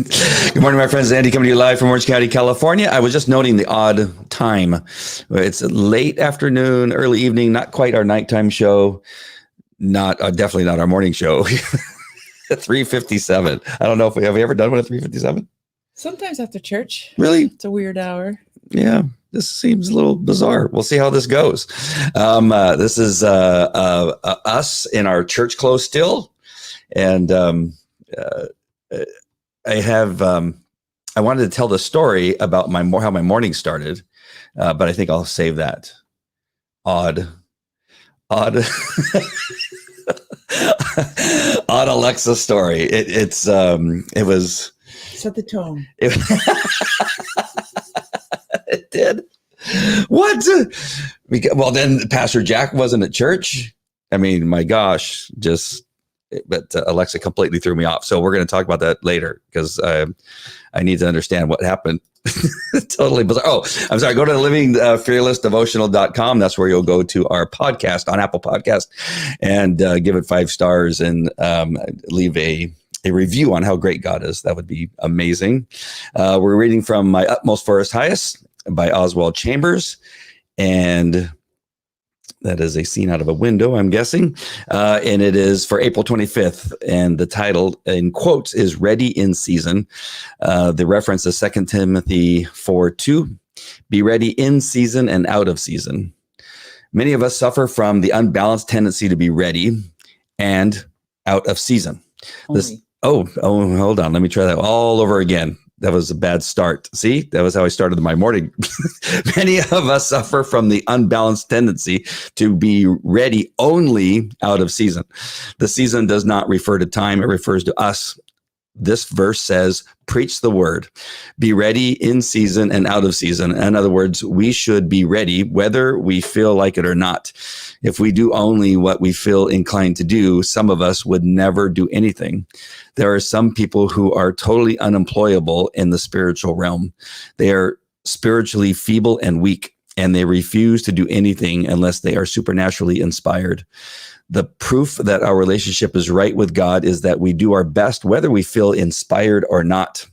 Good morning, my friends. Andy coming to you live from Orange County, California. I was just noting the odd time. It's late afternoon, early evening, not quite our nighttime show. Not definitely not our morning show. 3:57. I don't know if have we ever done one at 3:57? Sometimes after church. Really? It's a weird hour. Yeah. This seems a little bizarre. We'll see how this goes. This is us in our church clothes still. And I wanted to tell the story about how my morning started, but I think I'll save that. Odd odd Alexa story. It was set the tone. It did. What? Well, then Pastor Jack wasn't at church. I mean, my gosh, but Alexa completely threw me off. So we're going to talk about that later because I need to understand what happened. Totally bizarre. Oh, I'm sorry. Go to the livingfearlessdevotional.com. That's where you'll go to our podcast on Apple Podcast and give it 5 stars and leave a review on how great God is. That would be amazing. We're reading from My Utmost for His Highest by Oswald Chambers. And that is a scene out of a window, I'm guessing. And it is for April 25th. And the title, in quotes, is Ready in Season. The reference is 2 Timothy 4:2. Be ready in season and out of season. Many of us suffer from the unbalanced tendency to be ready and out of season. Hold on. Let me try that all over again. That was a bad start. See, that was how I started my morning. Many of us suffer from the unbalanced tendency to be ready only out of season. The season does not refer to time. It refers to us. This verse says, preach the word. Be ready in season and out of season. In other words, we should be ready whether we feel like it or not. If we do only what we feel inclined to do, some of us would never do anything. There are some people who are totally unemployable in the spiritual realm. They are spiritually feeble and weak, and they refuse to do anything unless they are supernaturally inspired. The proof that our relationship is right with God is that we do our best whether we feel inspired or not.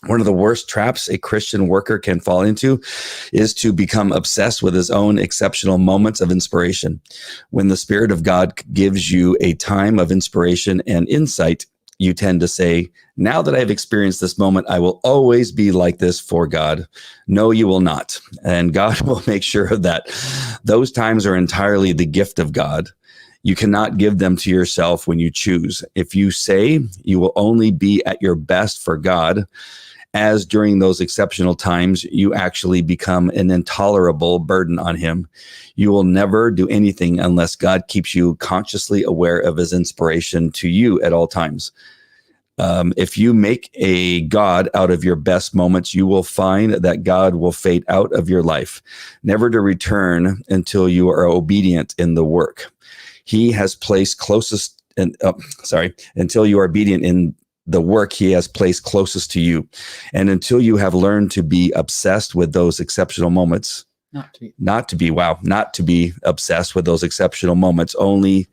One of the worst traps a Christian worker can fall into is to become obsessed with his own exceptional moments of inspiration. When the Spirit of God gives you a time of inspiration and insight, you tend to say, now that I've experienced this moment, I will always be like this for God. No, you will not. And God will make sure that those times are entirely the gift of God. You cannot give them to yourself when you choose. If you say you will only be at your best for God, as during those exceptional times, you actually become an intolerable burden on Him. You will never do anything unless God keeps you consciously aware of His inspiration to you at all times. If you make a God out of your best moments, you will find that God will fade out of your life, never to return until you are obedient in the work He has placed closest. Until you are obedient in the work He has placed closest to you, and until you have learned to be obsessed with those exceptional moments. Not to be obsessed with those exceptional moments. Only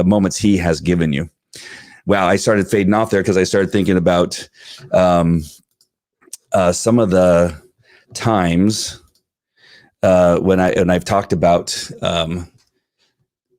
moments He has given you. Wow, I started fading off there because I started thinking about some of the times when I've talked about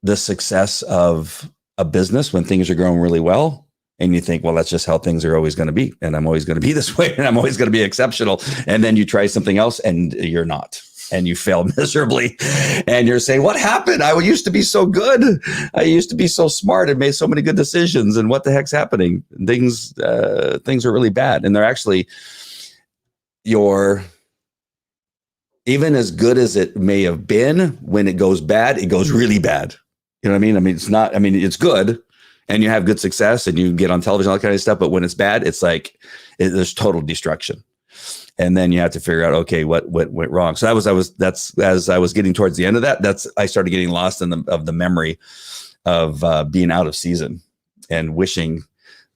the success of a business when things are growing really well. And you think, well, that's just how things are always going to be. And I'm always going to be this way. And I'm always going to be exceptional. And then you try something else and you're not. And you fail miserably. And you're saying, what happened? I used to be so good. I used to be so smart and made so many good decisions. And what the heck's happening? Things are really bad. And they're actually even as good as it may have been, when it goes bad, it goes really bad. You know what I mean? It's good. And you have good success and you get on television, all that kind of stuff. But when it's bad, it's like there's total destruction. And then you have to figure out, okay, what went wrong? So that's as I was getting towards the end of that, I started getting lost in the memory of being out of season and wishing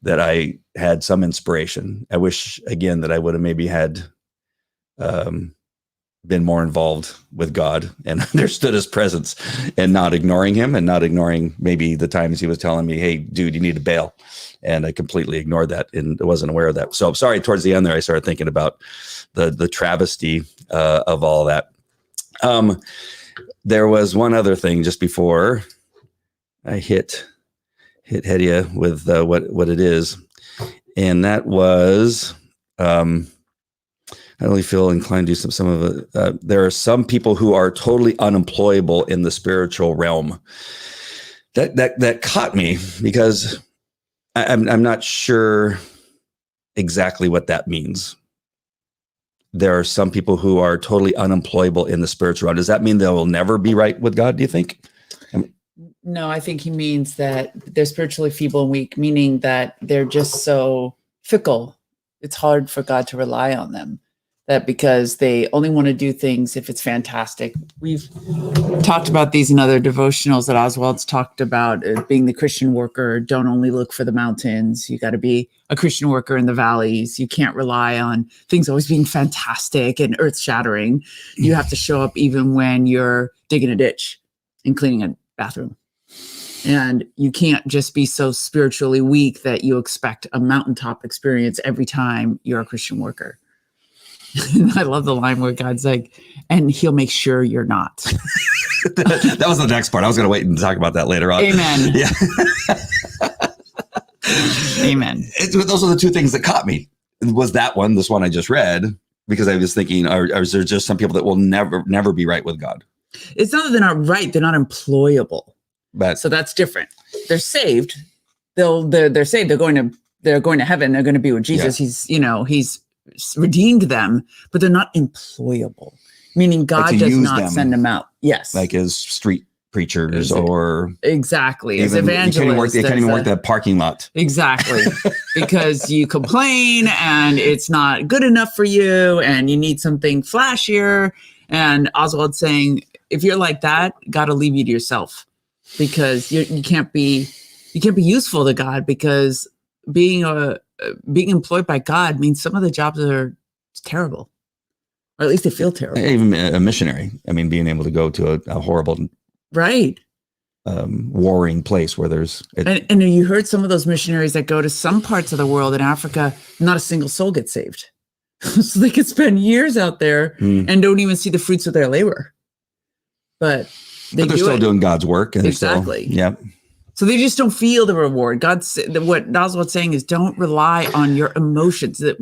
that I had some inspiration. I wish again that I would have maybe had been more involved with God and understood his presence and not ignoring him and not ignoring maybe the times he was telling me, hey, dude, you need to bail. And I completely ignored that and wasn't aware of that. So I'm sorry, towards the end there, I started thinking about the travesty of all that. There was one other thing just before I hit Hedia with what it is. And that was, I really feel inclined to do some of it. There are some people who are totally unemployable in the spiritual realm. That caught me because I'm not sure exactly what that means. There are some people who are totally unemployable in the spiritual realm. Does that mean they will never be right with God, do you think? No, I think he means that they're spiritually feeble and weak, meaning that they're just so fickle. It's hard for God to rely on them. That because they only want to do things if it's fantastic. We've talked about these in other devotionals that Oswald's talked about, being the Christian worker. Don't only look for the mountains. You got to be a Christian worker in the valleys. You can't rely on things always being fantastic and earth shattering. You have to show up even when you're digging a ditch and cleaning a bathroom. And you can't just be so spiritually weak that you expect a mountaintop experience every time you're a Christian worker. And I love the line where God's like, and he'll make sure you're not. That was the next part. I was going to wait and talk about that later on. Amen. Yeah. Amen. Those are the two things that caught me. Was that one, this one I just read, because I was thinking, are there just some people that will never be right with God? It's not that they're not right. They're not employable. But so that's different. They're saved. They're saved. They're going to heaven. They're going to be with Jesus. Yeah. He's redeemed them, but they're not employable, meaning God does not send them out. Yes. Like as street preachers or exactly as evangelists. They can't even work that parking lot. Exactly. Because you complain and it's not good enough for you and you need something flashier. And Oswald's saying, if you're like that, God will leave you to yourself because you can't be useful to God, because being employed by God means some of the jobs are terrible, or at least they feel terrible. Even a missionary. I mean, being able to go to a horrible, right, warring place where there's. And you heard some of those missionaries that go to some parts of the world in Africa, not a single soul gets saved. So they could spend years out there and don't even see the fruits of their labor. But they're still doing God's work. And exactly. Yeah. So they just don't feel the reward. What Oswald's saying is, don't rely on your emotions. A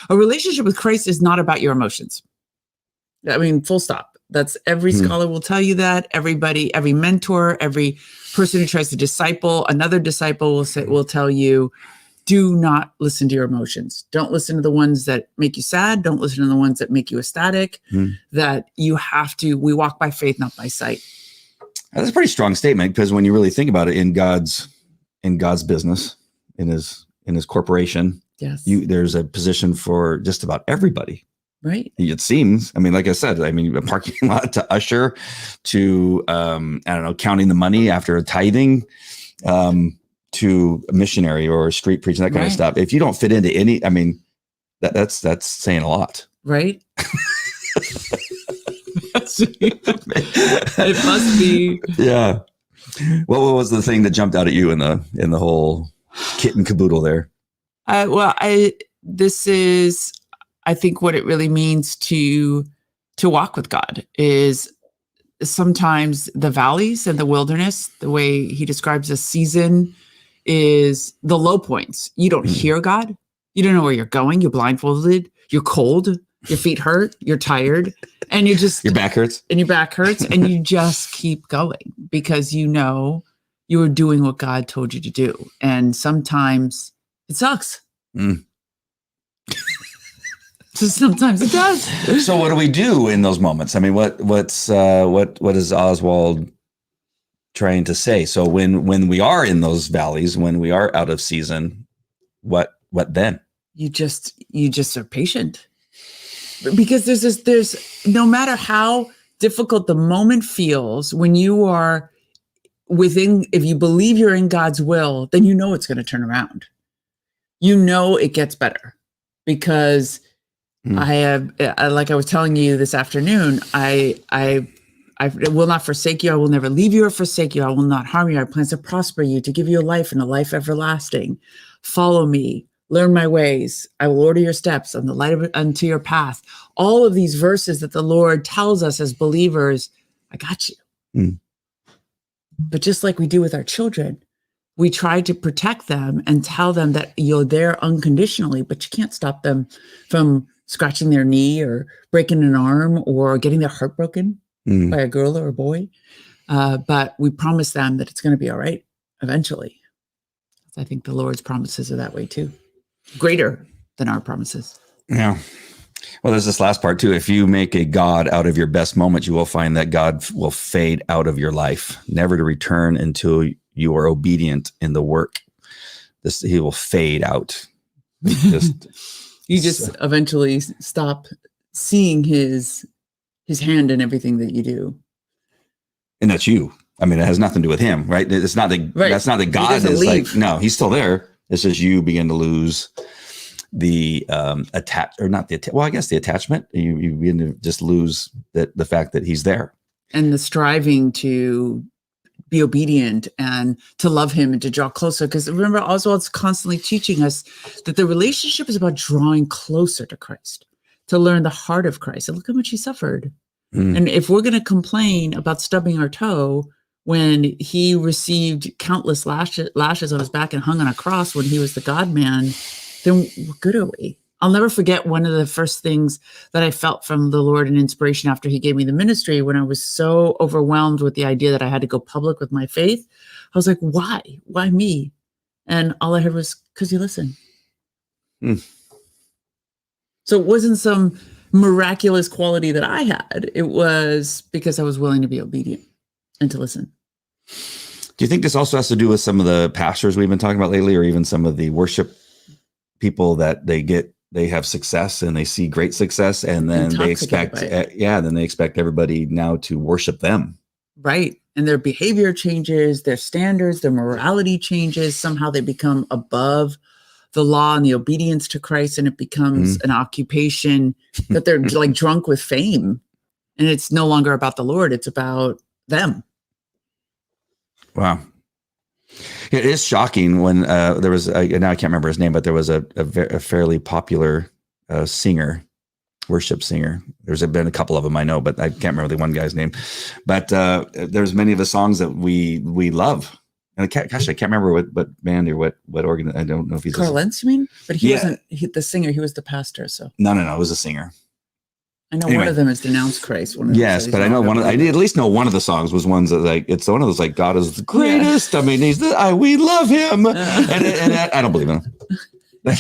relationship with Christ is not about your emotions. I mean, full stop. That's every scholar will tell you that. Everybody, every mentor, every person who tries to disciple another disciple will tell you, do not listen to your emotions. Don't listen to the ones that make you sad. Don't listen to the ones that make you ecstatic. That you have to. We walk by faith, not by sight. That's a pretty strong statement, because when you really think about it, in God's business, in his corporation, yes, there's a position for just about everybody. Right. It seems. I mean, like I said, a parking lot to usher, to counting the money after a tithing, to a missionary or street preaching, that kind of stuff. If you don't fit into any, that's saying a lot. Right. It must be. Yeah. What was the thing that jumped out at you in the whole kit and caboodle there? This is, I think, what it really means to walk with God is sometimes the valleys and the wilderness, the way he describes a season, is the low points. You don't hear God. You don't know where you're going. You're blindfolded. You're cold. Your feet hurt. You're tired. And you just... Your back hurts. And your back hurts. And you just keep going because you know you are doing what God told you to do. And sometimes it sucks. So sometimes it does. So what do we do in those moments? I mean, what is Oswald trying to say? So when we are in those valleys, when we are out of season, what then? You just are patient. Because there's no matter how difficult the moment feels, when you are if you believe you're in God's will, then you know it's going to turn around. You know it gets better because I have, like I was telling you this afternoon, I will not forsake you. I will never leave you or forsake you. I will not harm you. I plan to prosper you, to give you a life and a life everlasting. Follow me, learn my ways. I will order your steps on the light unto your path. All of these verses that the Lord tells us as believers, I got you. Mm. But just like we do with our children, we try to protect them and tell them that you're there unconditionally, but you can't stop them from scratching their knee or breaking an arm or getting their heart broken by a girl or a boy. But we promise them that it's going to be all right eventually. I think the Lord's promises are that way too. Greater than our promises. Yeah. Well, there's this last part too. If you make a God out of your best moment, you will find that God will fade out of your life, never to return until you are obedient in the work. He will fade out. You just eventually stop seeing his hand in everything that you do. And that's you. I mean, it has nothing to do with him, right? It's not that that's not that God is leave. like, no, he's still there. It's just you begin to lose the I guess the attachment. You begin to just lose the fact that he's there. And the striving to be obedient and to love him and to draw closer. Because remember, Oswald's constantly teaching us that the relationship is about drawing closer to Christ, to learn the heart of Christ. And look how much he suffered. And if we're going to complain about stubbing our toe when he received countless lashes on his back and hung on a cross when he was the God-man, then what good are we? I'll never forget one of the first things that I felt from the Lord in inspiration after he gave me the ministry, when I was so overwhelmed with the idea that I had to go public with my faith. I was like, why? Why me? And all I heard was, because you listen. So it wasn't some miraculous quality that I had. It was because I was willing to be obedient and to listen. Do you think this also has to do with some of the pastors we've been talking about lately, or even some of the worship people that they have success and they see great success, and then they expect, then they expect everybody now to worship them. Right. And their behavior changes, their standards, their morality changes. Somehow they become above the law and the obedience to Christ, and it becomes an occupation that they're like drunk with fame. And it's no longer about the Lord. It's about them. Wow. It is shocking when there was, now I can't remember his name, but there was a fairly popular singer, worship singer. There's been a couple of them I know, but I can't remember the one guy's name. But there's many of the songs that we love. And I can't remember what band or what organ. I don't know if he's Carl Lentz, you mean? But he wasn't the singer. He was the pastor. So no, it was a singer. I know one of them is denounced Christ. Yes, but I know I at least know one of the songs was ones that like, it's one of those like, God is the greatest. Yeah. I mean, we love him, and I don't believe him. I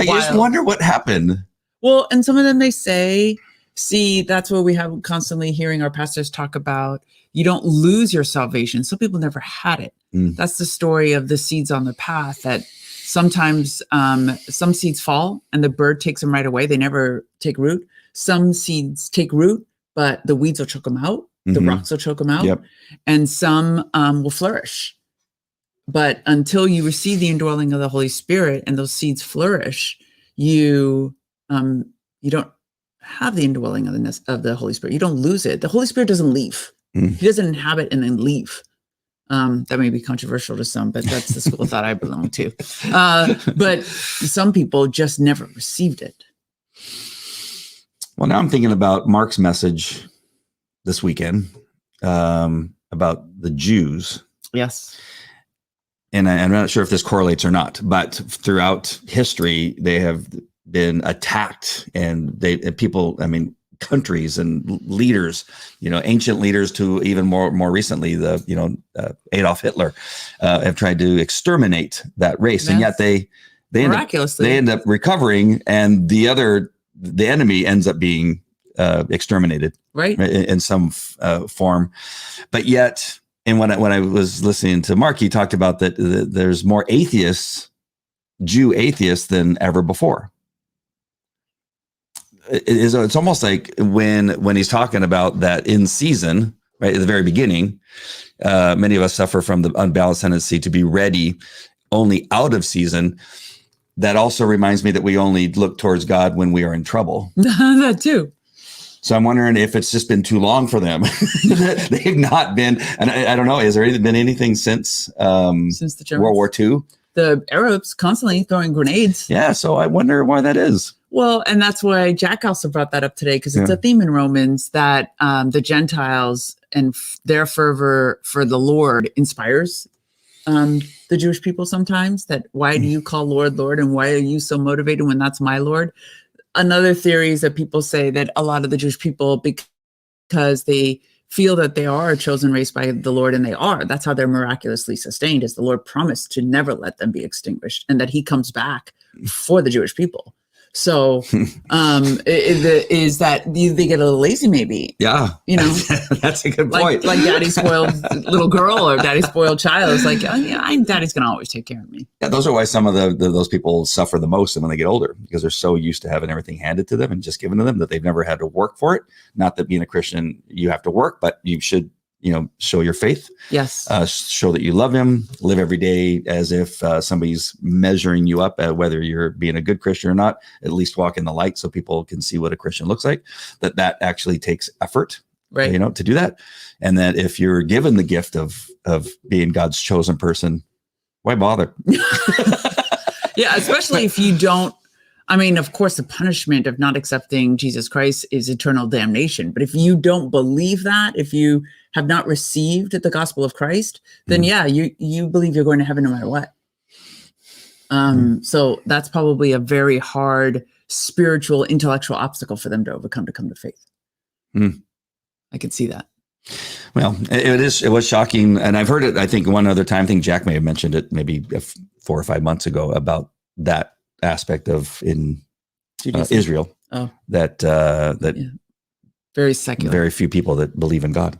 just wonder what happened. Well, and some of them they say, see, that's what we have constantly hearing our pastors talk about. You don't lose your salvation. Some people never had it. That's the story of the seeds on the path, that sometimes some seeds fall and the bird takes them right away. They never take root. Some seeds take root, but the weeds will choke them out. The rocks will choke them out. Yep. And some will flourish. But until you receive the indwelling of the Holy Spirit and those seeds flourish, you don't have the indwelling of the Holy Spirit. You don't lose it. The Holy Spirit doesn't leave. He doesn't inhabit and then leave. That may be controversial to some, but that's the school of thought I belong to. But some people just never received it. Well, now I'm thinking about Mark's message this weekend about the Jews. Yes. And I'm not sure if this correlates or not, but throughout history, they have been attacked, and countries and leaders, ancient leaders to even more recently, Adolf Hitler, have tried to exterminate that race. Yes. And yet they end up recovering, and the enemy ends up being exterminated, right, in some form. But yet, and when I was listening to Mark, he talked about that there's more Jew atheists than ever before. It's almost like when he's talking about that in season, right at the very beginning, many of us suffer from the unbalanced tendency to be ready only out of season. that also reminds me that we only look towards God when we are in trouble. That too. So I'm wondering if it's just been too long for them. They've not been, and I don't know, has there been anything since the Germans, World War II? The Arabs constantly throwing grenades. Yeah, so I wonder why that is. Well, and that's why Jack also brought that up today, because it's a theme in Romans that the Gentiles and their fervor for the Lord inspires the Jewish people sometimes. That why do you call Lord, Lord, and why are you so motivated when that's my Lord? Another theory is that people say that a lot of the Jewish people, because they feel that they are a chosen race by the Lord, and they are. That's how they're miraculously sustained, is the Lord promised to never let them be extinguished, and that he comes back for the Jewish people. So is that they get a little lazy maybe? Yeah. That's a good point. Like daddy spoiled little girl or daddy spoiled child. It's like, oh, yeah, daddy's going to always take care of me. Yeah, those are why some of those people suffer the most when they get older, because they're so used to having everything handed to them and just given to them that they've never had to work for it. Not that being a Christian, you have to work, but you should, show your faith. Yes. Show that you love him, live every day as if somebody's measuring you up at whether you're being a good Christian or not. At least walk in the light so people can see what a Christian looks like. That actually takes effort, right? To do that. And that if you're given the gift of being God's chosen person, why bother? Yeah, especially if you don't. I mean, of course, the punishment of not accepting Jesus Christ is eternal damnation. But if you don't believe that, if you have not received the gospel of Christ, then you believe you're going to heaven no matter what. So that's probably a very hard spiritual, intellectual obstacle for them to overcome, to come to faith. I could see that. Well, it was shocking. And I've heard it, I think one other time, I think Jack may have mentioned it maybe 4 or 5 months ago about that aspect of in Israel. Oh, that very secular, very few people that believe in God.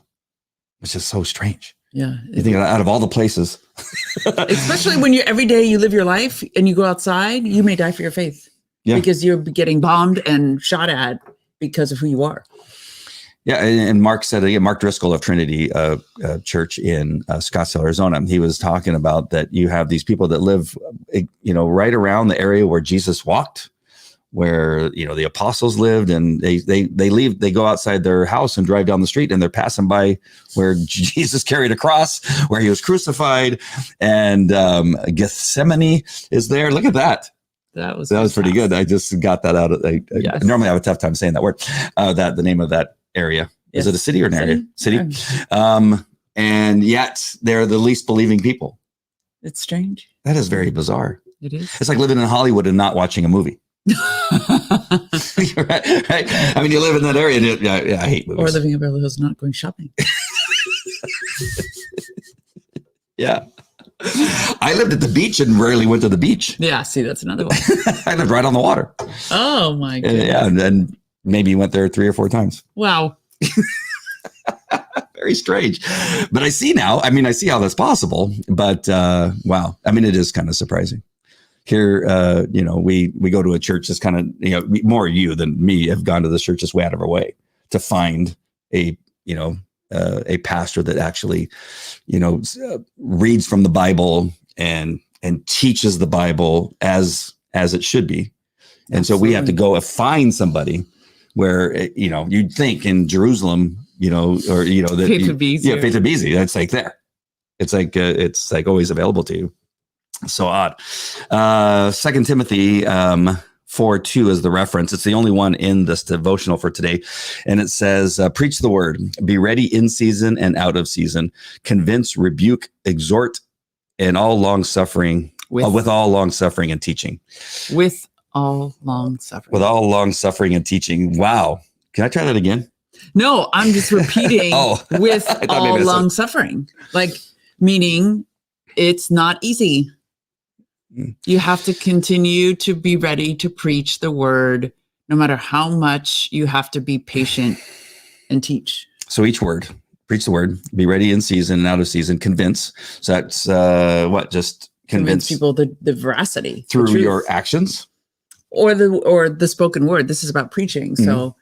It's just so strange. Yeah. You think out of all the places, especially when every day you live your life and you go outside, you may die for your faith because you're getting bombed and shot at because of who you are. Yeah. And Mark said, Mark Driscoll of Trinity Church in Scottsdale, Arizona, he was talking about that you have these people that live, right around the area where Jesus walked, where, the apostles lived, and they go outside their house and drive down the street, and they're passing by where Jesus carried a cross, where he was crucified, and Gethsemane is there. Look at that. That was pretty good. I just got that out. Normally I have a tough time saying that word, the name of that area. Yes. Is it a city or an area? City. And yet they're the least believing people. It's strange. That is very bizarre. It is. It's like living in Hollywood and not watching a movie. right? I mean, you live in that area and I hate movies. Or living in Beverly Hills, not going shopping. Yeah. I lived at the beach and rarely went to the beach. Yeah, see, that's another one. I lived right on the water. Oh my goodness. Yeah, and maybe went there 3 or 4 times. Wow. Very strange. But I see now. I mean, I see how that's possible. But wow. I mean, it is kind of surprising. Here, we go to a church that's kind of, more you than me have gone to this church that's way out of our way to find a pastor that actually, reads from the Bible and teaches the Bible as it should be. And Absolutely. So we have to go and find somebody where, you'd think in Jerusalem, that faith would be easier. Yeah, faith would be easy. That's like there. It's like always available to you. So odd. 2 Timothy 4:2 is the reference. It's the only one in this devotional for today. And it says, preach the word, be ready in season and out of season, convince, rebuke, exhort, and all long suffering, with all long suffering and teaching. With all long suffering. With all long suffering and teaching. Wow. Can I try that again? No, I'm just repeating with all long suffering, like meaning it's not easy. You have to continue to be ready to preach the word, no matter how much you have to be patient and teach. So each word, preach the word, be ready in season and out of season, convince. So that's just convince people the veracity through your actions or the spoken word. This is about preaching. Mm-hmm. So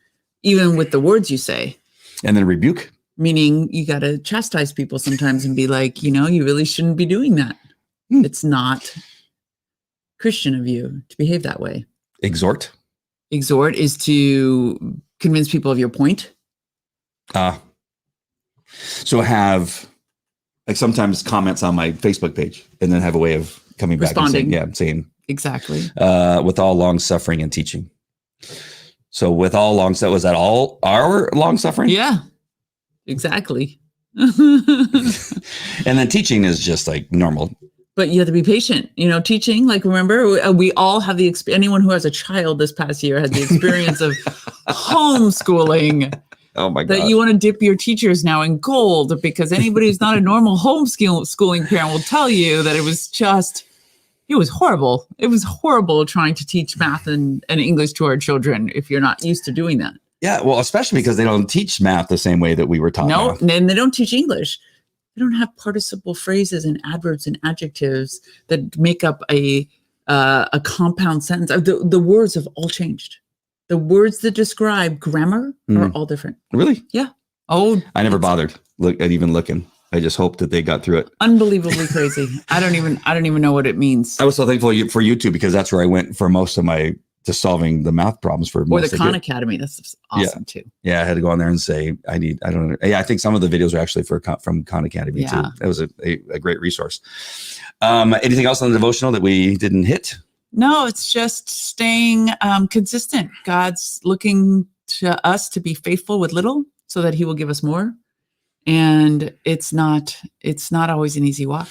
even with the words you say, and then rebuke, meaning you got to chastise people sometimes and be like, you really shouldn't be doing that. It's not Christian of you to behave that way. Exhort. Exhort is to convince people of your point. So have like sometimes comments on my Facebook page and then have a way of coming back Responding. and saying Exactly. with all long suffering and teaching. So with all long suffering, was that all our long suffering? Yeah, exactly. And then teaching is just like normal. But you have to be patient, teaching, like, remember, we all have anyone who has a child this past year had the experience of homeschooling. Oh my God. That you want to dip your teachers now in gold, because anybody who's not a normal homeschooling parent will tell you that it was horrible. It was horrible trying to teach math and English to our children if you're not used to doing that. Yeah, well, especially because they don't teach math the same way that we were taught. No, and they don't teach English. They don't have participle phrases and adverbs and adjectives that make up a compound sentence. The words have all changed. The words that describe grammar are all different. Really? Yeah. Oh, I never bothered even looking. I just hoped that they got through it. Unbelievably crazy. I don't even know what it means. I was so thankful for YouTube because that's where I went for most of to solving the math problems for most. Or the Khan Academy. That's awesome too. Yeah, I had to go on there and say, I don't know. Yeah, I think some of the videos are actually from Khan Academy too. That was a great resource. Anything else on the devotional that we didn't hit? No, it's just staying consistent. God's looking to us to be faithful with little so that he will give us more. And it's not always an easy walk.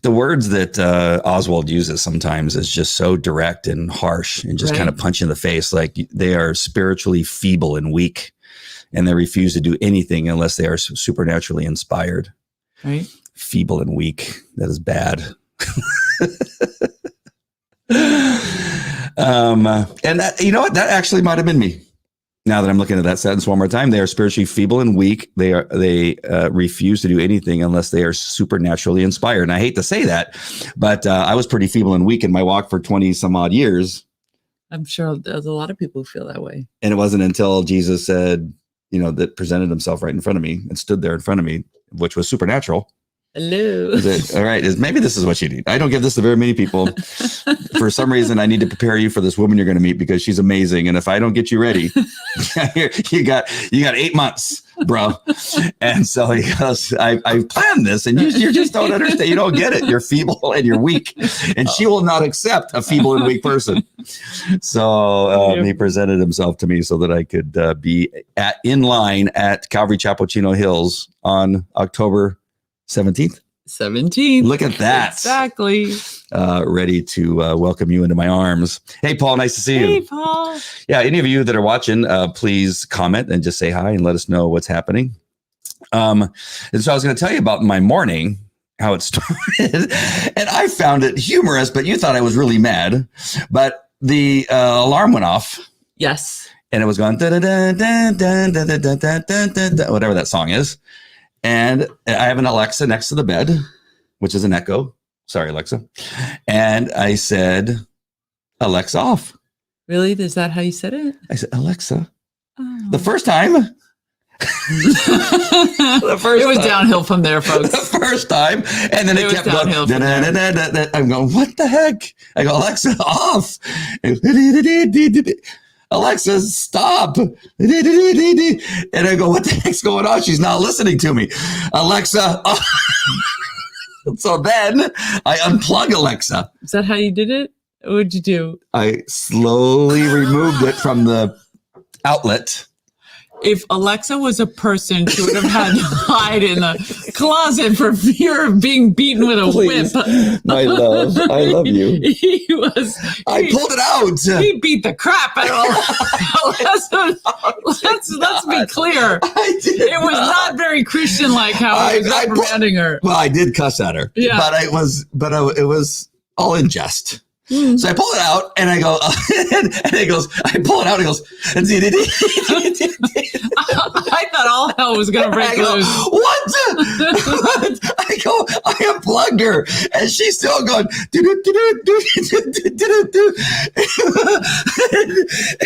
The words that Oswald uses sometimes is just so direct and harsh and just kind of punch in the face. Like they are spiritually feeble and weak, and they refuse to do anything unless they are supernaturally inspired. Right. Feeble and weak. That is bad. And that, you know what? That actually might have been me. Now that I'm looking at that sentence one more time, they are spiritually feeble and weak. They refuse to do anything unless they are supernaturally inspired. And I hate to say that, but I was pretty feeble and weak in my walk for 20 some odd years. I'm sure there's a lot of people who feel that way. And it wasn't until Jesus said, that presented himself right in front of me and stood there in front of me, which was supernatural. Hello. All right. Maybe this is what you need. I don't give this to very many people. For some reason, I need to prepare you for this woman you're going to meet because she's amazing. And if I don't get you ready, you got 8 months, bro. And so he goes, I planned this and you just don't understand. You don't get it. You're feeble and you're weak. And she will not accept a feeble and weak person. So he presented himself to me so that I could be in line at Calvary Chapel, Chino Hills on October 17th. Look at that. Exactly. Ready to welcome you into my arms. Hey, Paul, nice to see you. Hey, Paul. Yeah, any of you that are watching, please comment and just say hi and let us know what's happening. And so I was going to tell you about my morning, how it started. And I found it humorous, but you thought I was really mad. But the alarm went off. Yes. And it was going, whatever that song is. And I have an Alexa next to the bed, which is an Echo. Sorry, Alexa. And I said, Alexa off. Really? Is that how you said it? I said, Alexa. Oh. The first time. It was downhill from there, folks. The first time. And then it kept going. I'm going, what the heck? I go, Alexa off. Alexa, stop. And I go, what the heck's going on? She's not listening to me. Alexa. So then I unplug Alexa. Is that how you did it? What would you do? I slowly removed it from the outlet. If Alexa was a person, she would have had to hide in the closet for fear of being beaten with a whip. My love, I love you. I pulled it out. He beat the crap out of Alexa. Let's be clear. It was not very Christian-like how he was reprimanding her. Well, I did cuss at her, but it was all in jest. So I pull it out and I go, and it goes, I pull it out and it goes, I thought all hell was going to break loose. What? I go, I unplugged her and she's still going, and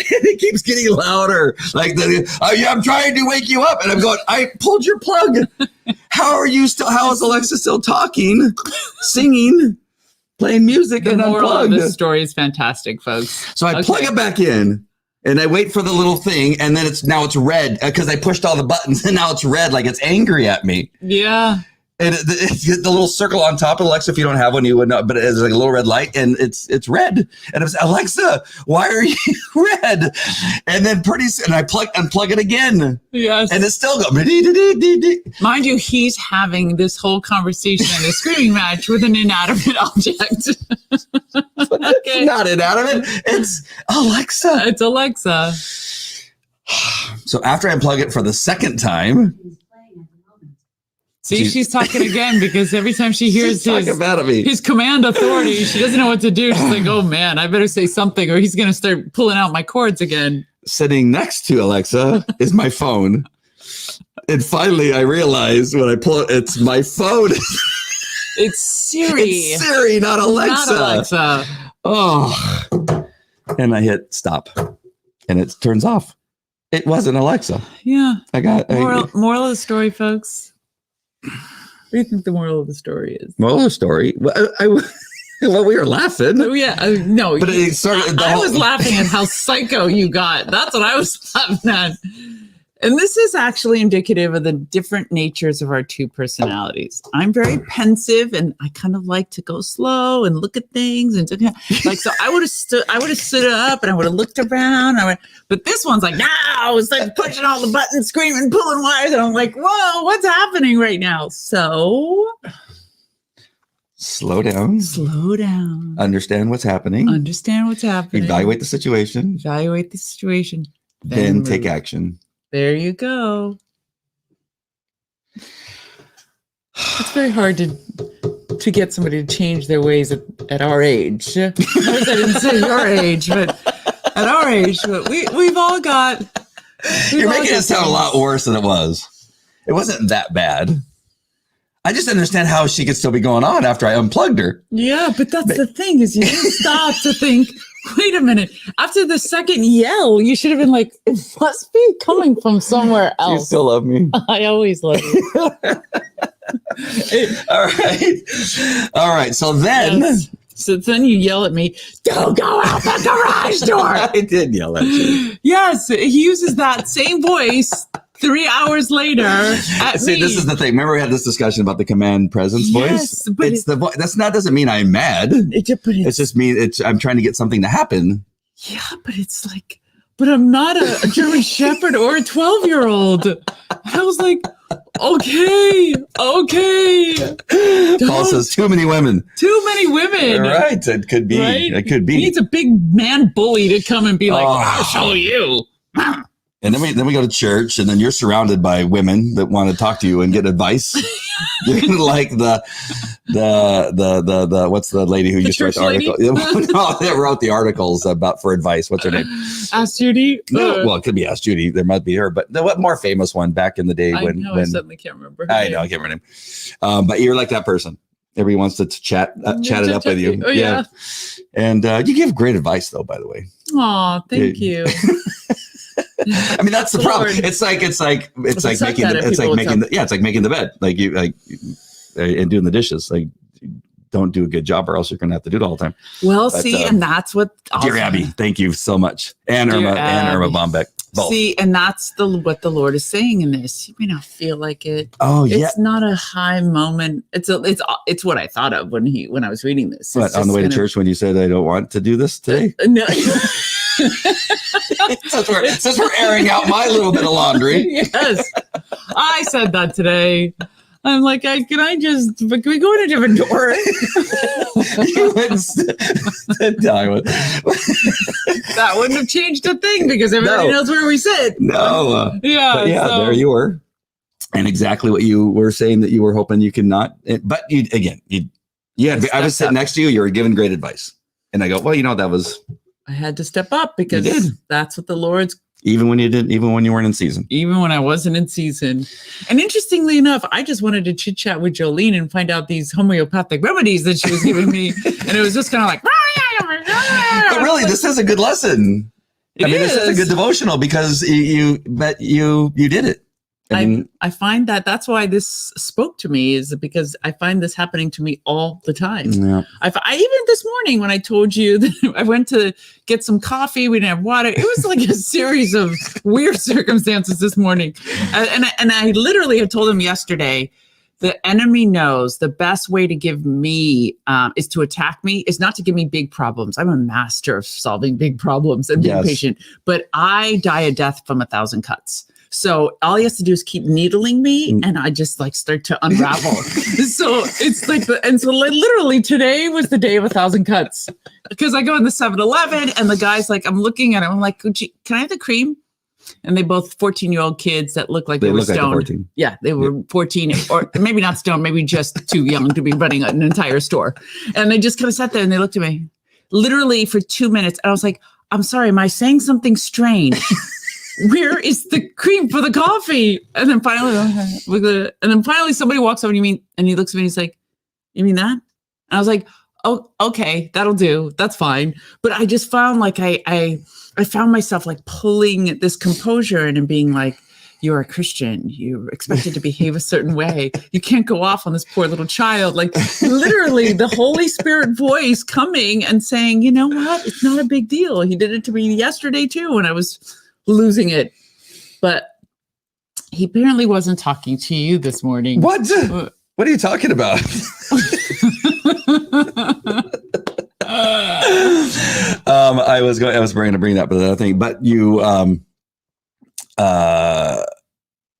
it keeps getting louder. Like, I'm trying to wake you up. And I'm going, I pulled your plug. How is Alexa still talking, singing? playing music The and moral of unplugged. this story is fantastic, folks. So I plug it back in and I wait for the little thing, and then it's red because I pushed all the buttons, and now it's red, like it's angry at me. Yeah. And it's the little circle on top of Alexa, if you don't have one, you would know, but it's like a little red light, and it's red. And it was, Alexa, why are you red? And then pretty soon I unplug it again. Yes. And it's still going. Mind you, he's having this whole conversation in a screaming match with an inanimate object. It's not inanimate. It's Alexa. It's Alexa. So after I unplug it for the second time. See, she's talking again because every time she hears his command authority, she doesn't know what to do. She's like, oh man, I better say something or he's going to start pulling out my cords again. Sitting next to Alexa is my phone. And finally I realized when I pull it, it's my phone. It's Siri. It's Siri, not Alexa. Not Alexa. Oh. And I hit stop and it turns off. It wasn't Alexa. Yeah. Moral of the story, folks. What do you think the moral of the story is? Moral of the story? Well, we were laughing. Oh, yeah. No. But it started, I was laughing at how psycho you got. That's what I was laughing at. And this is actually indicative of the different natures of our two personalities. I'm very pensive and I kind of like to go slow and look at things and like, so I would have stood up and I would have looked around. But this one's like, no, it's like pushing all the buttons, screaming, pulling wires. And I'm like, whoa, what's happening right now? So slow down. Understand what's happening. Evaluate the situation. Then take action. There you go. It's very hard to get somebody to change their ways at our age. I didn't say your age, but at our age, but we've all got. You're making it sound a lot worse than it was. It wasn't that bad. I just understand how she could still be going on after I unplugged her. Yeah, but that's the thing is you didn't stop to think, wait a minute. After the second yell, you should have been like, it must be coming from somewhere else. You still love me. I always love you. All right. So then. Yes. So then you yell at me, don't go out the garage door. I did yell at you. Yes, he uses that same voice 3 hours later at See, me. this is the thing. Remember we had this discussion about the command presence voice? But it's the voice. Doesn't mean I'm mad. It's just I'm trying to get something to happen. Yeah, but it's like, but I'm not a German Shepherd or a 12-year-old. I was like, okay. Paul says too many women. Right. It could be. Right? It could be. He needs a big man bully to come and be like, I'll show you. And then we go to church, and then you're surrounded by women that want to talk to you and get advice. You're like the what's the lady who used to write the article? No, that wrote the articles for advice. What's her name? Ask Judy. No, well, it could be Ask Judy. There might be her, but the more famous one back in the day I suddenly can't remember. I know I can't remember her name. But you're like that person. Everybody wants to chat it up with you. Oh, yeah. And you give great advice, though. By the way. Oh, thank you. I mean, that's the problem. It's like making the bed, like you and doing the dishes. Like, don't do a good job, or else you're going to have to do it all the time. Well, and that's what. Dear Abby, thank you so much, and Irma Bombeck. Both. See, and that's what the Lord is saying in this. You may not feel like it. Oh, yeah. It's not a high moment. It's what I thought of when I was reading this. What, on the way to church when you said I don't want to do this today? No. Since we're airing out my little bit of laundry. Yes, I said that today. I'm like, can we go in a different door? You wouldn't. That wouldn't have changed a thing because everybody knows where we sit. No. There you were. And exactly what you were saying that you were hoping you could not. But I was sitting next to you. You were giving great advice. And I go, well, that was. I had to step up because that's what the Lord's. Even when you weren't in season. Even when I wasn't in season. And interestingly enough, I just wanted to chit chat with Jolene and find out these homeopathic remedies that she was giving me. And it was just kind of like. But really, this is a good lesson. This is a good devotional because you did it. I find that's why this spoke to me, is because I find this happening to me all the time. Yeah. I even this morning when I told you that I went to get some coffee, we didn't have water. It was like a series of weird circumstances this morning. And I literally had told him yesterday, the enemy knows the best way to give me is to attack me, is not to give me big problems. I'm a master of solving big problems and being patient, but I die a death from 1,000 cuts. So all he has to do is keep needling me, and I just like start to unravel. So it's like, literally today was the day of 1,000 cuts, because I go in the 7-Eleven and the guy's like, I'm looking at him, I'm like, can I have the cream? And they both 14-year-old kids that look like they were stoned. Like yeah, they were 14, or maybe not stoned, maybe just too young to be running an entire store. And they just kind of sat there and they looked at me literally for 2 minutes. And I was like, I'm sorry, am I saying something strange? Where is the cream for the coffee? And then finally, somebody walks over and he looks at me and he's like, you mean that? And I was like, oh, okay, that'll do. That's fine. But I just found like, I found myself like pulling this composure in and being like, you're a Christian. You're expected to behave a certain way. You can't go off on this poor little child. Like literally the Holy Spirit voice coming and saying, you know what? It's not a big deal. He did it to me yesterday too when I was losing it. But he apparently wasn't talking to you this morning. What? What are you talking about? I was going to bring that, but the other thing, but you,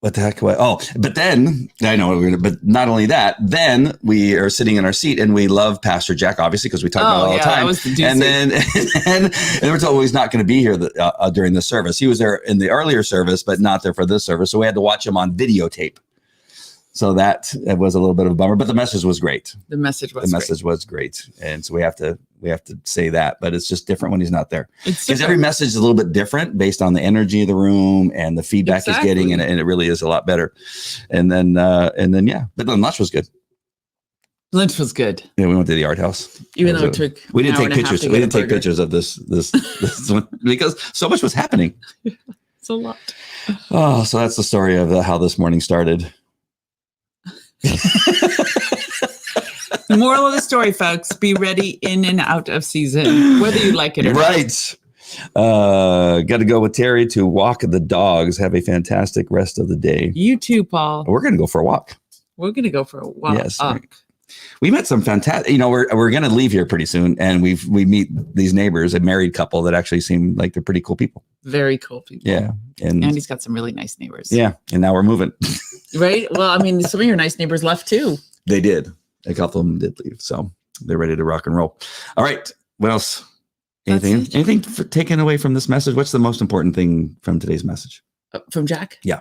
what the heck? But then I know, but not only that, then we are sitting in our seat and we love Pastor Jack, obviously, because we talk about it all the time. And then we're told he's not going to be here during the service. He was there in the earlier service, but not there for this service. So we had to watch him on videotape. So that was a little bit of a bummer, but the message was great. The message was great. And so we have to say that, but it's just different when he's not there. Because every message is a little bit different based on the energy of the room and the feedback he's getting. And it really is a lot better. And then, yeah, but then lunch was good. Lunch was good. Yeah, we went to the art house. Even though it took we didn't take pictures. We didn't take pictures of this one because so much was happening. It's a lot. Oh, so that's the story of how this morning started. The moral of the story, folks, be ready in and out of season, whether you like it or not. Right. Got to go with Terry to walk the dogs. Have a fantastic rest of the day. You too, Paul. We're going to go for a walk. Yes. We met some fantastic, we're going to leave here pretty soon. And we meet these neighbors, a married couple that actually seem like they're pretty cool people. Very cool people. Yeah. And he's got some really nice neighbors. Yeah. And now we're moving. Right. Well, I mean, some of your nice neighbors left too. They did. A couple of them did leave. So they're ready to rock and roll. All right. What else? Anything taken away from this message? What's the most important thing from today's message? From Jack? Yeah.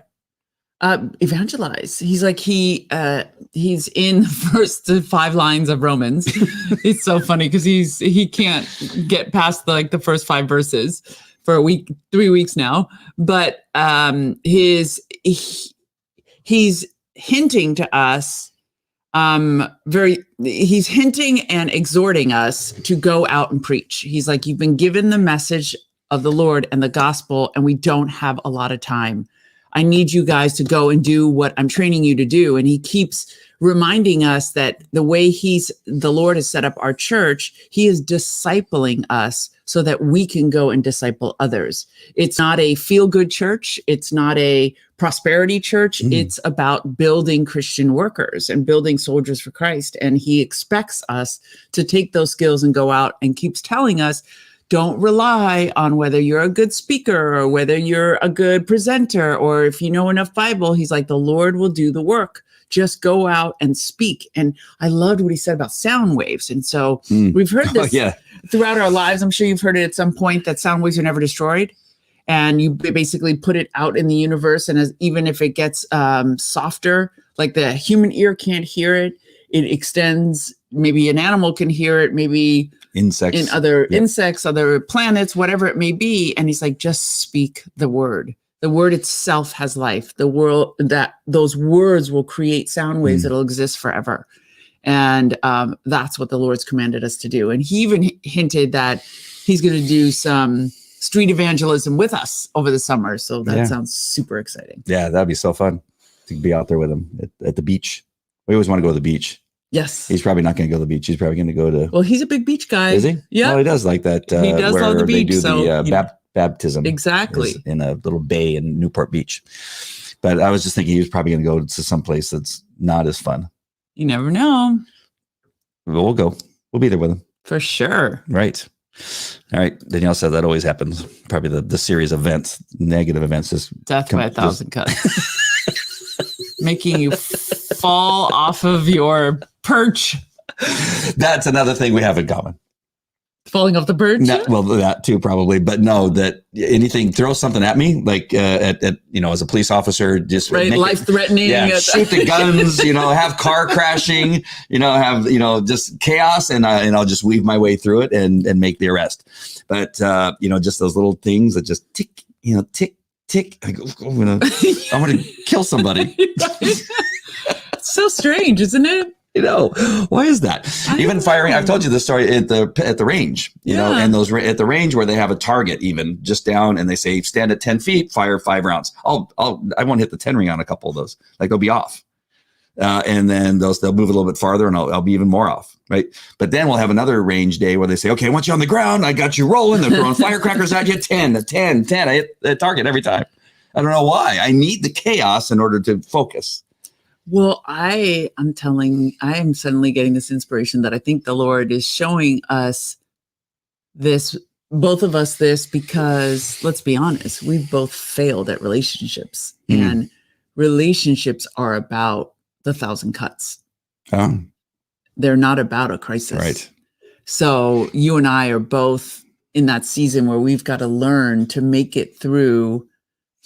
Evangelize. He's like, he's in the first 5 lines of Romans. It's so funny because he can't get past the first 5 verses for 3 weeks now. But he's hinting to us, he's hinting and exhorting us to go out and preach. He's like, you've been given the message of the Lord and the gospel, and we don't have a lot of time. I need you guys to go and do what I'm training you to do. And he keeps reminding us that the way the Lord has set up our church, he is discipling us so that we can go and disciple others. It's not a feel-good church. It's not a prosperity church. It's about building Christian workers and building soldiers for Christ. And he expects us to take those skills and go out, and keeps telling us, don't rely on whether you're a good speaker or whether you're a good presenter or if you know enough Bible. He's like, the Lord will do the work. Just go out and speak. And I loved what he said about sound waves. And so we've heard this throughout our lives. I'm sure you've heard it at some point, that sound waves are never destroyed. And you basically put it out in the universe. And even if it gets softer, like the human ear can't hear it, it extends. Maybe an animal can hear it, maybe insects, in other insects, other planets, whatever it may be. And he's like, just speak the word. The word itself has life. Those words will create sound waves that'll exist forever. And that's what the Lord's commanded us to do. And he even hinted that he's going to do some street evangelism with us over the summer. So that sounds super exciting. Yeah, that'd be so fun. to be out there with him at the beach. We always want to go to the beach. Yes. He's probably not going to go to the beach. He's probably going to go to. Well, he's a big beach guy. Is he? Yeah. Well, he does like that. He does love the beach. They do so the baptism. exactly. Is in a little bay in Newport Beach. But I was just thinking he was probably going to go to some place that's not as fun. You never know. We'll go. We'll be there with him. For sure. Right. All right. Danielle said that always happens. Probably the series of events, negative events. Death by 1,000 cuts. Making you fall off of your perch. That's another thing we have in common. Falling off the perch? Well, that too, probably. But no, that anything, throw something at me, like at as a police officer, just life-threatening. Yeah, shoot the guns, have car crashing, have, just chaos, and I'll just weave my way through it and make the arrest. But, just those little things that just tick, tick. I go, I'm going to kill somebody. It's so strange, isn't it? Why is that? Even firing, I've told you this story at the range, and those at the range where they have a target even just down, and they say stand at 10 feet, fire 5 rounds. I won't hit the 10 ring on a couple of those. Like they'll be off. And then they'll move a little bit farther, and I'll be even more off. Right. But then we'll have another range day where they say, okay, I want you on the ground. I got you rolling. They're throwing firecrackers at you. 10. I hit the target every time. I don't know why. I need the chaos in order to focus. Well, I am suddenly getting this inspiration that I think the Lord is showing us this, both of us this, because let's be honest, we've both failed at relationships, and relationships are about the 1,000 cuts. Oh. They're not about a crisis. Right. So you and I are both in that season where we've got to learn to make it through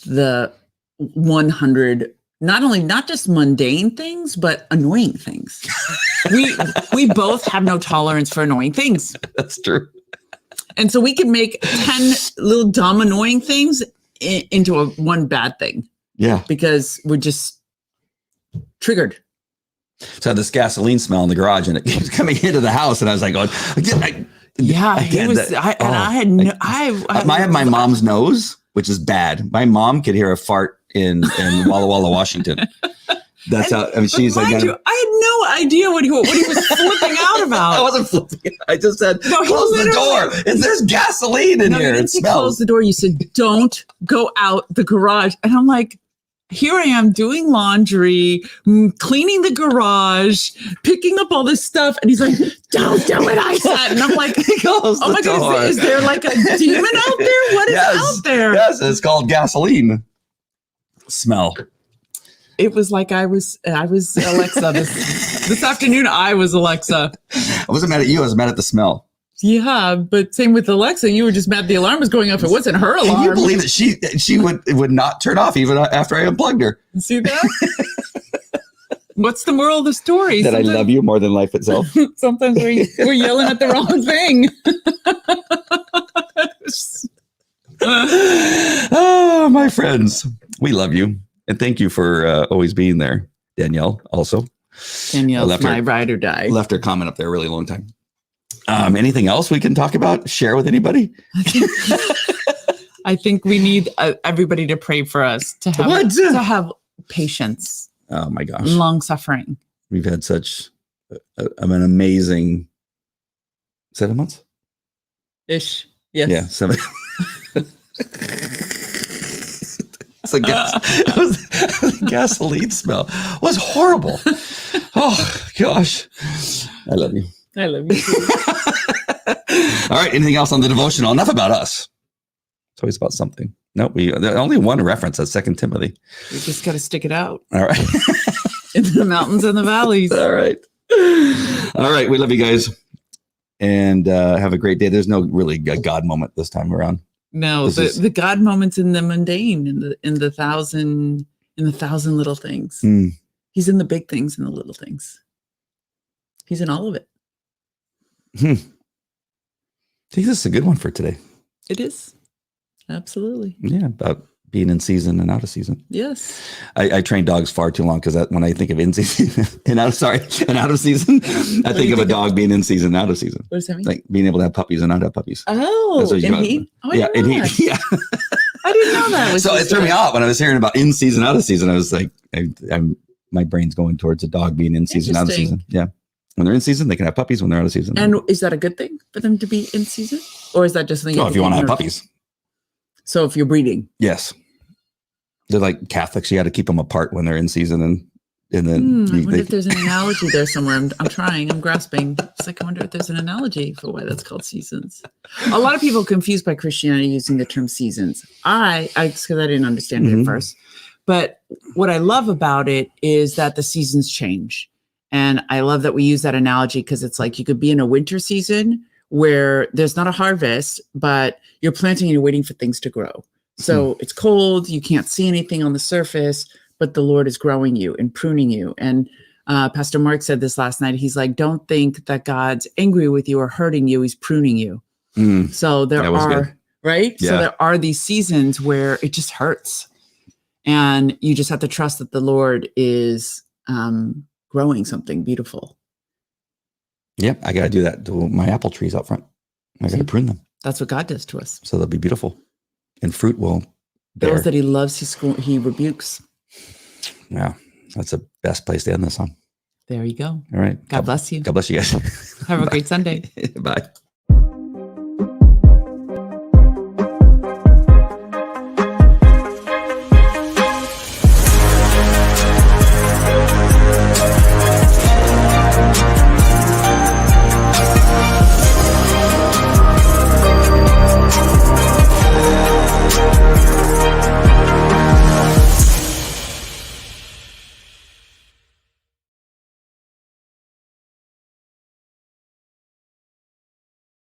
the 100, not just mundane things, but annoying things. we both have no tolerance for annoying things. That's true. And so we can make 10 little dumb annoying things into one bad thing. Yeah. Because we're just triggered. So I had this gasoline smell in the garage, and it keeps coming into the house, and I was like, I have my mom's nose, which is bad. My mom could hear a fart in Walla Walla, Washington. That's how. I mean, she's like, I had no idea what he was flipping out about. I wasn't flipping. I just said, close the door. And there's gasoline in here. It smells. Close the door. You said, don't go out the garage. And I'm like, here I am doing laundry, cleaning the garage, picking up all this stuff. And he's like, don't do it, I said. And I'm like, oh my God, is there like a demon out there? What is out there? Yes, it's called gasoline smell. It was like I was Alexa this afternoon. I was Alexa. I wasn't mad at you. I was mad at the smell. Yeah, but same with Alexa. You were just mad the alarm was going off. It wasn't her alarm. Can you believe that she would not turn off even after I unplugged her? See that? What's the moral of the story? That I love you more than life itself. Sometimes we're yelling at the wrong thing. Oh, my friends, we love you. And thank you for always being there, Danielle, also. Danielle's my ride or die. Left her comment up there a really long time. Anything else we can talk about? Share with anybody? I think we need everybody to pray for us to have patience. Oh my gosh. Long suffering. We've had such an amazing 7 months? Ish. Yes. Yeah. 7. The gasoline smell was horrible. Oh gosh. I love you. I love you too. All right. Anything else on the devotional? Enough about us. It's always about something. No, only one reference. That's 2 Timothy. We just got to stick it out. All right. In the mountains and the valleys. All right. All right. We love you guys. And have a great day. There's no really God moment this time around. No, the God moments in the mundane, in the thousand little things. He's in the big things and the little things. He's in all of it. I think this is a good one for today. It is. Absolutely. Yeah, about being in season and out of season. Yes. I train dogs far too long because when I think of in season and out of season, I think of a dog being in season and out of season. What does that mean? Like being able to have puppies and not have puppies. Oh, in heat? Yeah, in heat. Yeah. I didn't know that. Was So it threw me off when I was hearing about in season, out of season. I was like, my brain's going towards a dog being in season, out of season. Yeah. When they're in season, they can have puppies. When they're out of season. And is that a good thing for them to be in season? Or is that just something? Oh, if you want to have puppies. So if you're breeding. Yes. They're like Catholics. You got to keep them apart when they're in season. And then I wonder if there's an analogy there somewhere. I'm grasping. It's like, I wonder if there's an analogy for why that's called seasons. A lot of people are confused by Christianity using the term seasons. Because I didn't understand it at first. But what I love about it is that the seasons change. And I love that we use that analogy because it's like you could be in a winter season where there's not a harvest, but you're planting and you're waiting for things to grow. So it's cold, you can't see anything on the surface, but the Lord is growing you and pruning you. And Pastor Mark said this last night. He's like, don't think that God's angry with you or hurting you. He's pruning you. So there are, right? Yeah. So there are these seasons where it just hurts. And you just have to trust that the Lord is growing something beautiful. Yep, I got to do that to my apple trees out front. I got to prune them. That's what God does to us. So they'll be beautiful. And fruit will bear. Those that he loves, he rebukes. Yeah, that's the best place to end this on. There you go. All right. God bless you. God bless you guys. Have a great Sunday. Bye.